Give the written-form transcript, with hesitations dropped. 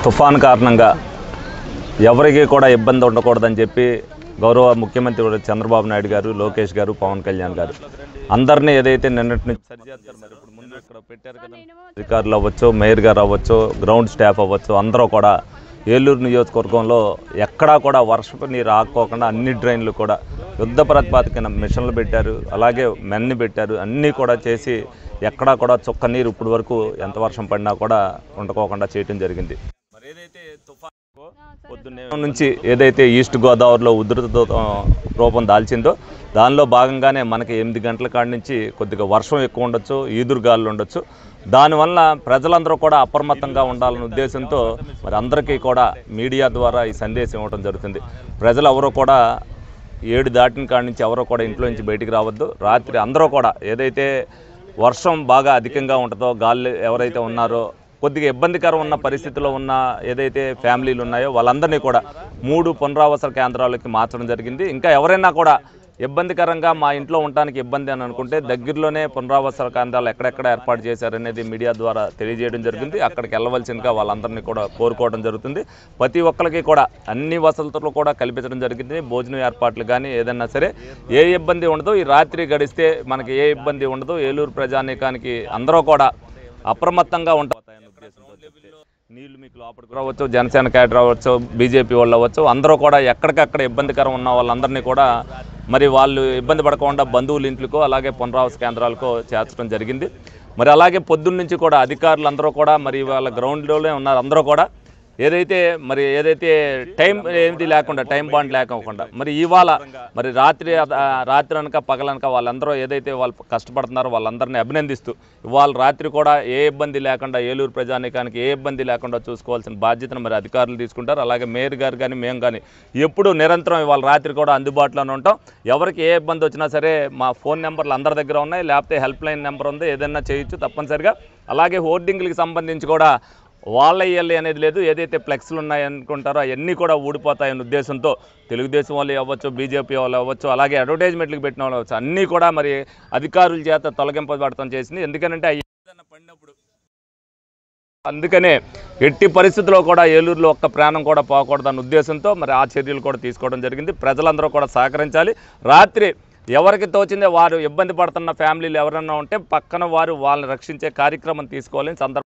తుఫాన్ కారణంగా ఎవరికి కూడా ఇబ్బంది ఉండకూడదని చెప్పి గౌరవ ముఖ్యమంత్రి చంద్రబాబు నాయుడు గారు, లోకేష్ గారు, పవన్ కళ్యాణ్ గారు అందరినీ ఏదైతే నిన్నటి నుంచి సరిచేస్తారు మరి ఇప్పుడు ముందు ఇక్కడ పెట్టారు కదా, అధికారులు అవ్వచ్చు, మేయర్ గారు అవ్వచ్చు, గ్రౌండ్ స్టాఫ్ అవ్వచ్చు, అందరూ కూడా ఏలూరు నియోజకవర్గంలో ఎక్కడా కూడా వర్షపు నీరు ఆకోకుండా అన్ని డ్రైన్లు కూడా యుద్ధ ప్రతిపాదికన మిషన్లు పెట్టారు, అలాగే మెన్ని పెట్టారు, అన్నీ కూడా చేసి ఎక్కడా కూడా చుక్క నీరు ఇప్పుడు వరకు ఎంత వర్షం పడినా కూడా ఉండకోకుండా చేయటం జరిగింది. మరి ఏదైతే తుఫాను పొద్దున్నే నుంచి ఏదైతే ఈస్ట్ గోదావరిలో ఉధృత రూపం దాల్చిందో దానిలో భాగంగానే మనకి 8 గంటల కాడి నుంచి కొద్దిగా వర్షం ఎక్కువ ఉండొచ్చు, ఈదురుగాలు ఉండొచ్చు. దానివల్ల ప్రజలందరూ కూడా అప్రమత్తంగా ఉండాలనే ఉద్దేశంతో మరి అందరికీ కూడా మీడియా ద్వారా ఈ సందేశం ఇవ్వడం జరుగుతుంది. ప్రజలు ఎవరో కూడా 7 దాటిన కాడి నుంచి ఎవరో కూడా ఇంట్లో నుంచి బయటికి రావద్దు. రాత్రి అందరూ కూడా ఏదైతే వర్షం బాగా అధికంగా ఉంటుందో, గాలి ఎవరైతే ఉన్నారో కొద్దిగా ఇబ్బందికరం ఉన్న పరిస్థితిలో ఉన్న ఏదైతే ఫ్యామిలీలు ఉన్నాయో వాళ్ళందరినీ కూడా 3 పునరావాస కేంద్రాలకి మార్చడం జరిగింది. ఇంకా ఎవరైనా కూడా ఇబ్బందికరంగా మా ఇంట్లో ఉండడానికి ఇబ్బంది అని అనుకుంటే దగ్గరలోనే పునరావాస కేంద్రాలు ఎక్కడెక్కడ ఏర్పాటు చేశారనేది మీడియా ద్వారా తెలియజేయడం జరిగింది. అక్కడికి వెళ్ళవలసిందిగా వాళ్ళందరినీ కూడా కోరుకోవడం జరుగుతుంది. ప్రతి ఒక్కరికి కూడా అన్ని వసతులు కూడా కల్పించడం జరిగింది. భోజనం ఏర్పాట్లు కానీ ఏదన్నా సరే ఏ ఇబ్బంది ఉండదు. ఈ రాత్రి గడిస్తే మనకి ఏ ఇబ్బంది ఉండదు. ఏలూరు ప్రజానీకానికి అందరూ కూడా అప్రమత్తంగా ఉంటాయనే ఉద్దేశంతో నీళ్లు మీకు లోపలికి రావచ్చు, జనసేన క్యాడర్ అవ్వచ్చు, బీజేపీ వాళ్ళు అవ్వచ్చు, అందరూ కూడా ఎక్కడికక్కడ ఇబ్బందికరం ఉన్న వాళ్ళందరినీ కూడా మరి వాళ్ళు ఇబ్బంది పడకుండా బంధువుల ఇంట్లకో అలాగే పునరావాస కేంద్రాలకో చేర్చడం జరిగింది. మరి అలాగే పొద్దున్న నుంచి కూడా అధికారులు అందరూ కూడా మరి వాళ్ళ గ్రౌండ్లోనే ఉన్నారు. అందరూ కూడా ఏదైతే టైం ఏది లేకుండా, టైం బాండ్ లేకుండా మరి ఇవాళ మరి రాత్రి అనక పగలనక వాళ్ళందరూ ఏదైతే వాళ్ళు కష్టపడుతున్నారో వాళ్ళందరినీ అభినందిస్తూ ఇవాళ రాత్రి కూడా ఏ ఇబ్బంది లేకుండా ఏలూరు ప్రజానీకానికి ఏ ఇబ్బంది లేకుండా చూసుకోవాల్సిన బాధ్యతను మరి అధికారులు తీసుకుంటారు. అలాగే మేయర్ గారు కానీ మేము కానీ ఎప్పుడు నిరంతరం ఇవాళ రాత్రి కూడా అందుబాటులోనే ఉంటాం. ఎవరికి ఏ ఇబ్బంది వచ్చినా సరే మా ఫోన్ నెంబర్లు అందరి దగ్గర ఉన్నాయి, లేకపోతే హెల్ప్ లైన్ నెంబర్ ఉంది, ఏదైనా చేయొచ్చు తప్పనిసరిగా. అలాగే హోర్డింగ్లకు సంబంధించి కూడా వాళ్ళ ఇయ్యాలి అనేది లేదు. ఏదైతే ఫ్లెక్స్లు ఉన్నాయనుకుంటారో అవన్నీ కూడా ఊడిపోతాయనే ఉద్దేశంతో తెలుగుదేశం వాళ్ళు అవ్వచ్చు, బీజేపీ వాళ్ళు అవ్వచ్చు, అలాగే అడ్వర్టైజ్మెంట్లకు పెట్టిన వాళ్ళు అవ్వచ్చు, అన్నీ కూడా మరి అధికారుల చేత తొలగింపబడటం చేసింది. ఎందుకంటే ఏదైనా పడినప్పుడు అందుకనే ఎట్టి పరిస్థితుల్లో కూడా ఏలూరులో ఒక్క ప్రాణం కూడా పోకూడదన్న ఉద్దేశంతో మరి ఆ చర్యలు కూడా తీసుకోవడం జరిగింది. ప్రజలందరూ కూడా సహకరించాలి. రాత్రి ఎవరికి తోచిందే వారు ఇబ్బంది పడుతున్న ఫ్యామిలీలు ఎవరైనా ఉంటే పక్కన వారు వాళ్ళని రక్షించే కార్యక్రమం తీసుకోవాలని